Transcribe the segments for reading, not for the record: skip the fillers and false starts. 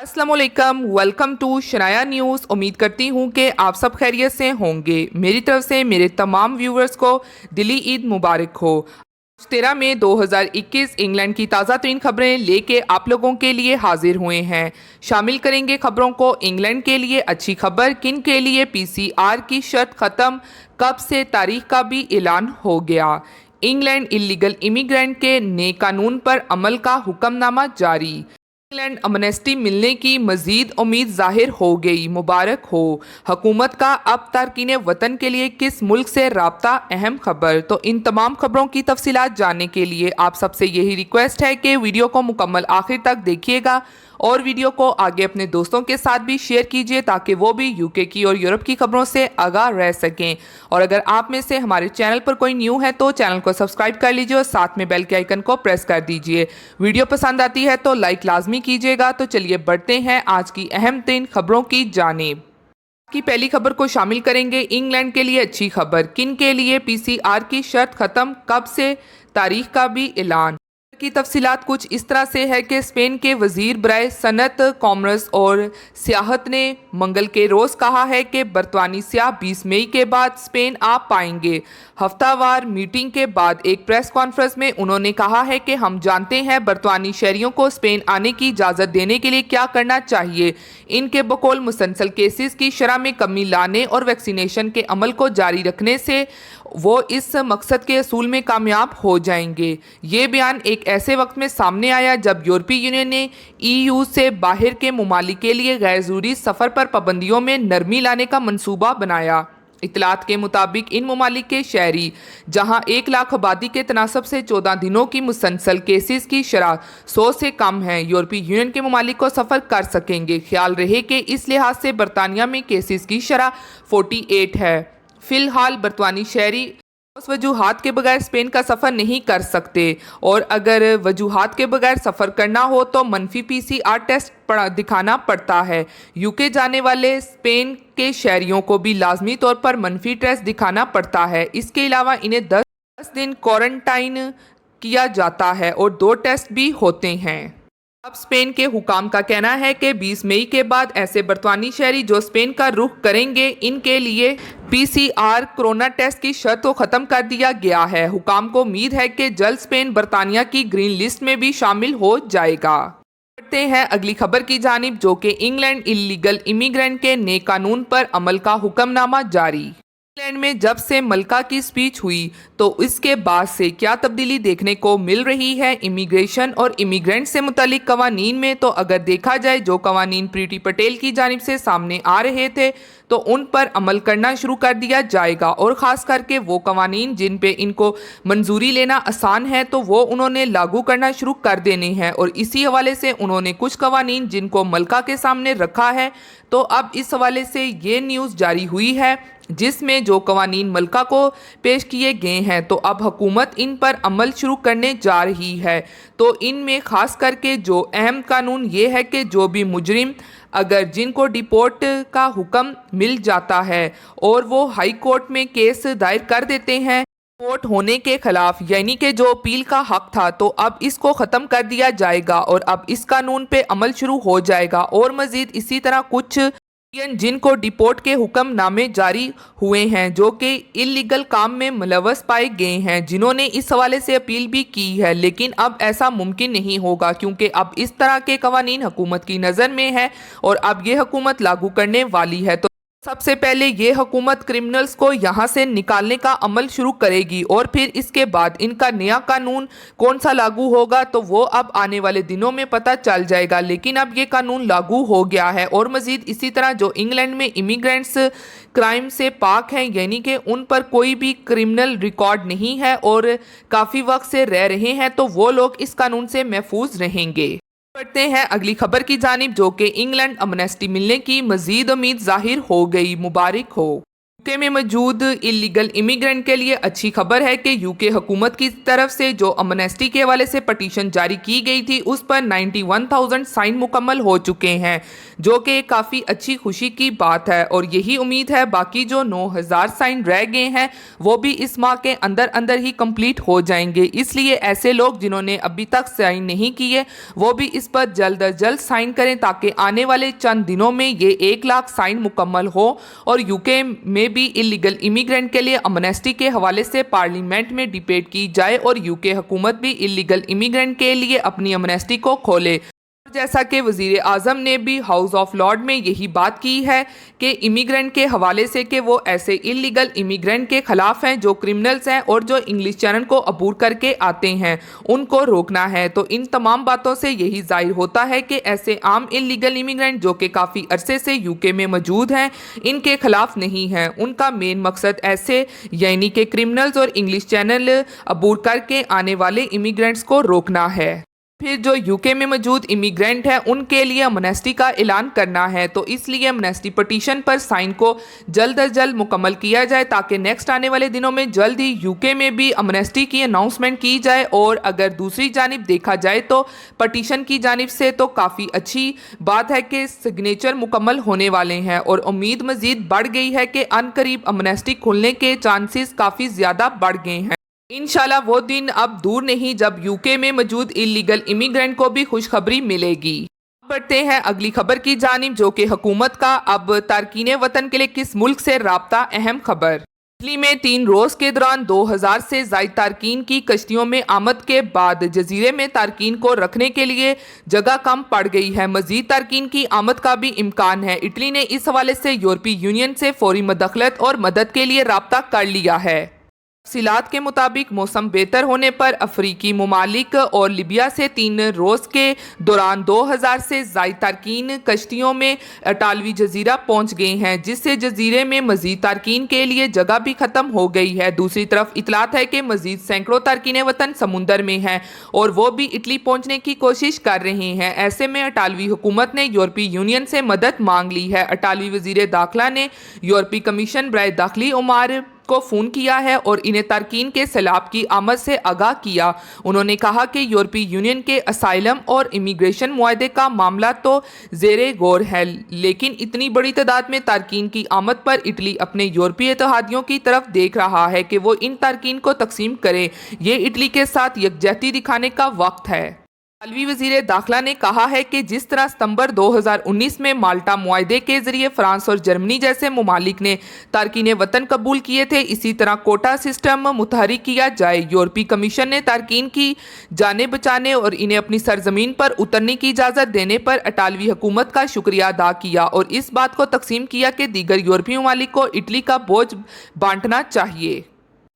अस्सलाम वालेकुम, welcome to Shanaya news. उम्मीद करती हूँ कि आप सब खैरियत से होंगे। मेरी तरफ से मेरे तमाम व्यूवर्स को दिली ईद मुबारक हो। 13 मई 2021 इंग्लैंड की ताज़ा तरीन खबरें लेके आप लोगों के लिए हाजिर हुए हैं। शामिल करेंगे खबरों को इंग्लैंड के लिए अच्छी खबर, किन के लिए पीसीआर की शर्त ख़त्म, कब से तारीख का भी ऐलान हो गया। इंग्लैंड इलीगल इमिग्रेंट के नए कानून पर अमल का हुक्मनामा जारी। इंग्लैंड अमनेस्टी मिलने की मजीद उम्मीद जाहिर हो गई, मुबारक हो। हुकूमत का अब तारकीन वतन के लिए किस मुल्क से राब्ता, अहम खबर। तो इन तमाम खबरों की तफसीलात जानने के लिए आप सबसे यही रिक्वेस्ट है कि वीडियो को मुकम्मल आखिर तक देखिएगा और वीडियो को आगे अपने दोस्तों के साथ भी शेयर कीजिए ताकि वो भी यूके की और यूरोप की खबरों से आगाह रह सकें। और अगर आप में से हमारे चैनल पर कोई न्यू है तो चैनल को सब्सक्राइब कर लीजिए और साथ में बेल के आइकन को प्रेस कर दीजिए। वीडियो पसंद आती है तो लाइक लाजमी कीजिएगा। तो चलिए बढ़ते हैं आज की अहम तीन खबरों की जानिब। की पहली खबर को शामिल करेंगे इंग्लैंड के लिए अच्छी खबर, किन के लिए पीसीआर की शर्त ख़त्म, कब से तारीख का भी ऐलान। की तफसीलात कुछ इस तरह से है कि स्पेन के वजीर बराए सनत, कॉमर्स और सियाहत ने मंगल के रोज़ कहा है कि बरतानी सियाह 20 मई के बाद स्पेन आ पाएंगे। हफ्तावार मीटिंग के बाद एक प्रेस कॉन्फ्रेंस में उन्होंने कहा है कि हम जानते हैं बरतानी शहरियों को स्पेन आने की इजाज़त देने के लिए क्या करना चाहिए। इनके बकौल मुसलसल केसेस की शरह में कमी लाने और वैक्सीनेशन के अमल को जारी रखने से वो इस मकसद के असूल में कामयाब हो जाएंगे। ये बयान एक ऐसे वक्त में सामने आया जब यूरोपीय यूनियन ने ईयू से बाहर के ममालिक के लिए गैर ज़रूरी सफ़र पर पाबंदियों में नरमी लाने का मंसूबा बनाया। इतलात के मुताबिक इन ममालिक के शहरी जहां 1 लाख आबादी के तनासब से 14 दिनों की मुसलसल केसेस की शरह 100 से कम है, यूरोपीय यूनियन के ममालिक को सफ़र कर सकेंगे। ख्याल रहे कि इस लिहाज से बरतानिया में केसेस की शरह 48 है। फ़िलहाल बरतानी शहरी उस वजूहात के बगैर स्पेन का सफ़र नहीं कर सकते और अगर वजूहात के बगैर सफ़र करना हो तो मनफी पीसीआर टेस्ट दिखाना पड़ता है। यूके जाने वाले स्पेन के शहरियों को भी लाजमी तौर पर मनफी टेस्ट दिखाना पड़ता है। इसके अलावा इन्हें 10 दिन क्वारंटाइन किया जाता है और 2 टेस्ट भी होते हैं। अब स्पेन के हुकाम का कहना है कि 20 मई के बाद ऐसे बरतानी शहरी जो स्पेन का रुख करेंगे, इनके लिए पीसीआर कोरोना टेस्ट की शर्त को ख़त्म कर दिया गया है। हुकाम को उम्मीद है कि जल्द स्पेन बरतानिया की ग्रीन लिस्ट में भी शामिल हो जाएगा। बढ़ते हैं अगली खबर की जानिब, जो कि इंग्लैंड इलीगल इमिग्रेंट के नए कानून पर अमल का हुक्मनामा जारी। इंग्लैंड में जब से मल्का की स्पीच हुई तो इसके बाद से क्या तब्दीली देखने को मिल रही है इमिग्रेशन और इमिग्रेंट से मुतालिक कवानीन में। तो अगर देखा जाए जो कवानीन प्रीति पटेल की जानिब से सामने आ रहे थे तो उन पर अमल करना शुरू कर दिया जाएगा और ख़ास करके वो कवानीन जिन पे इनको मंजूरी लेना आसान है तो वो उन्होंने लागू करना शुरू कर देने हैं। और इसी हवाले से उन्होंने कुछ कवानीन जिनको मल्का के सामने रखा है, तो अब इस हवाले से ये न्यूज़ जारी हुई है जिसमें जो कवानीन मल्का को पेश किए गए हैं तो अब हुकूमत इन पर अमल शुरू करने जा रही है। तो इनमें ख़ास करके जो अहम कानून ये है कि जो भी मुजरिम अगर जिनको डिपोर्ट का हुक्म मिल जाता है और वो हाई कोर्ट में केस दायर कर देते हैं डिपोर्ट होने के खिलाफ, यानी कि जो अपील का हक था, तो अब इसको ख़त्म कर दिया जाएगा और अब इस कानून पे अमल शुरू हो जाएगा। और मज़ीद इसी तरह कुछ जिनको डिपोर्ट के हुक्मनामे जारी हुए हैं जो कि इलीगल काम में मुलव्वस पाए गए हैं, जिन्होंने इस हवाले से अपील भी की है, लेकिन अब ऐसा मुमकिन नहीं होगा क्योंकि अब इस तरह के कवानीन हुकूमत की नज़र में है और अब ये हुकूमत लागू करने वाली है। तो सबसे पहले ये हुकूमत क्रिमिनल्स को यहाँ से निकालने का अमल शुरू करेगी और फिर इसके बाद इनका नया कानून कौन सा लागू होगा तो वो अब आने वाले दिनों में पता चल जाएगा। लेकिन अब ये कानून लागू हो गया है और मज़ीद इसी तरह जो इंग्लैंड में इमिग्रेंट्स क्राइम से पाक हैं, यानी कि उन पर कोई भी क्रिमिनल रिकॉर्ड नहीं है और काफ़ी वक्त से रह रहे हैं, तो वो लोग इस कानून से महफूज रहेंगे। बढ़ते हैं अगली खबर की जानिब, जो कि इंग्लैंड अमनेस्टी मिलने की मजीद उम्मीद जाहिर हो गई, मुबारक हो। यूके में मौजूद इलीगल इमिग्रेंट के लिए अच्छी खबर है कि यूके हुकूमत की तरफ से जो अमनेस्टी के हवाले से पटिशन जारी की गई थी उस पर 91,000 साइन मुकम्मल हो चुके हैं, जो कि काफ़ी अच्छी खुशी की बात है। और यही उम्मीद है बाकी जो 9,000 साइन रह गए हैं वो भी इस माह के अंदर अंदर ही कंप्लीट हो जाएंगे। इसलिए ऐसे लोग जिन्होंने अभी तक साइन नहीं किए वो भी इस पर जल्द अज जल्द साइन करें ताकि आने वाले चंद दिनों में ये 1 लाख साइन मुकम्मल हो और यूके में भी इलीगल इमिग्रेंट के लिए अमनेस्टी के हवाले से पार्लियामेंट में डिबेट की जाए और यूके हुकूमत भी इलीगल इमिग्रेंट के लिए अपनी अमनेस्टी को खोले। जैसा कि वज़ीर आज़म ने भी हाउस ऑफ लॉर्ड में यही बात की है कि इमिग्रेंट के हवाले से कि वो ऐसे इलीगल इमिग्रेंट के ख़िलाफ़ हैं जो क्रिमिनल्स हैं और जो इंग्लिश चैनल को अबूर करके आते हैं, उनको रोकना है। तो इन तमाम बातों से यही ज़ाहिर होता है कि ऐसे आम इलीगल इमिग्रेंट जो कि काफ़ी अरसे से यूके में मौजूद हैं, इनके ख़िलाफ़ नहीं हैं। उनका मेन मकसद ऐसे यानी कि क्रिमिनल्स और इंग्लिश चैनल अबूर करके आने वाले इमिग्रेंट्स को रोकना है। फिर जो यूके में मौजूद इमिग्रेंट हैं उनके लिए अमनेस्टी का ऐलान करना है। तो इसलिए अमनेस्टी पटिशन पर साइन को जल्द अज जल्द मुकम्मल किया जाए ताकि नेक्स्ट आने वाले दिनों में जल्द ही यूके में भी अमनेस्टी की अनाउंसमेंट की जाए। और अगर दूसरी जानिब देखा जाए तो पटिशन की जानिब से तो काफ़ी अच्छी बात है कि सिग्नेचर मुकम्मल होने वाले हैं और उम्मीद मज़ीद बढ़ गई है कि अनकरीब अमनेस्टी खुलने के चांसेस काफ़ी ज़्यादा बढ़ गए हैं। इंशाल्लाह वो दिन अब दूर नहीं जब यूके में मौजूद इलीगल इमिग्रेंट को भी खुशखबरी मिलेगी। बढ़ते हैं अगली खबर की जानिब जो कि हुकूमत का अब तारकीन वतन के लिए किस मुल्क से राब्ता। अहम खबर, इटली में 3 रोज़ के दौरान 2000 से ज़ायद तारकीन की कश्तियों में आमद के बाद जजीरे में तारकीन को रखने के लिए जगह कम पड़ गई है। मजीद तारकीन की आमद का भी इम्कान है। इटली ने इस हवाले से यूरोपीय यूनियन से फौरी मदखलत और मदद के लिए राब्ता कर लिया है। तफसीलात के मुताबिक मौसम बेहतर होने पर अफ्रीकी ममालिक और लीबिया से 3 रोज़ के दौरान 2000 से ज़ायद तारकीन कश्तियों में अटालवी जजीरा पहुंच गए हैं, जिससे जजीरे में मजीद तारकीन के लिए जगह भी ख़त्म हो गई है। दूसरी तरफ इतलात है कि मजीद सैकड़ों तारकीन वतन समुंदर में हैं और वो भी इटली पहुंचने की कोशिश कर रहे हैं। ऐसे में अटालवी हुकूमत ने यूरोपीय यूनियन से मदद मांग ली है। अटालवी वज़ीर दाखिला ने यूरोपीय कमीशन बराए दाखिली उमार को फ़ोन किया है और इन्हें तारकीन के सैलाब की आमद से आगाह किया। उन्होंने कहा कि यूरोपीय यूनियन के असाइलम और इमिग्रेशन मुआहदे का मामला तो ज़ेरे गौर है, लेकिन इतनी बड़ी तादाद में तारकीन की आमद पर इटली अपने यूरोपीय इत्तेहादियों की तरफ देख रहा है कि वो इन तारकीन को तकसीम करें। ये इटली के साथ यकजहती दिखाने का वक्त है। इतालवी वज़ीर दाखिला ने कहा है कि जिस तरह सितंबर 2019 में माल्टा मुआहदे के जरिए फ्रांस और जर्मनी जैसे ममालिक ने तारकीन वतन कबूल किए थे, इसी तरह कोटा सिस्टम मुतहरिक किया जाए। यूरोपीय कमीशन ने तारकीन की जानें बचाने और इन्हें अपनी सरजमीन पर उतरने की इजाज़त देने पर अटालवी हुकूमत का शुक्रिया अदा किया और इस बात को तकसीम किया कि दीगर यूरोपीय ममालिक को इटली का बोझ बांटना चाहिए।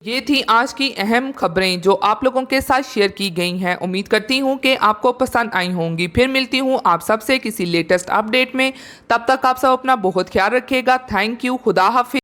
ये थी आज की अहम खबरें जो आप लोगों के साथ शेयर की गई हैं। उम्मीद करती हूँ कि आपको पसंद आई होंगी। फिर मिलती हूँ आप सबसे किसी लेटेस्ट अपडेट में। तब तक आप सब अपना बहुत ख्याल रखिएगा। Thank you. खुदा हाफिज़।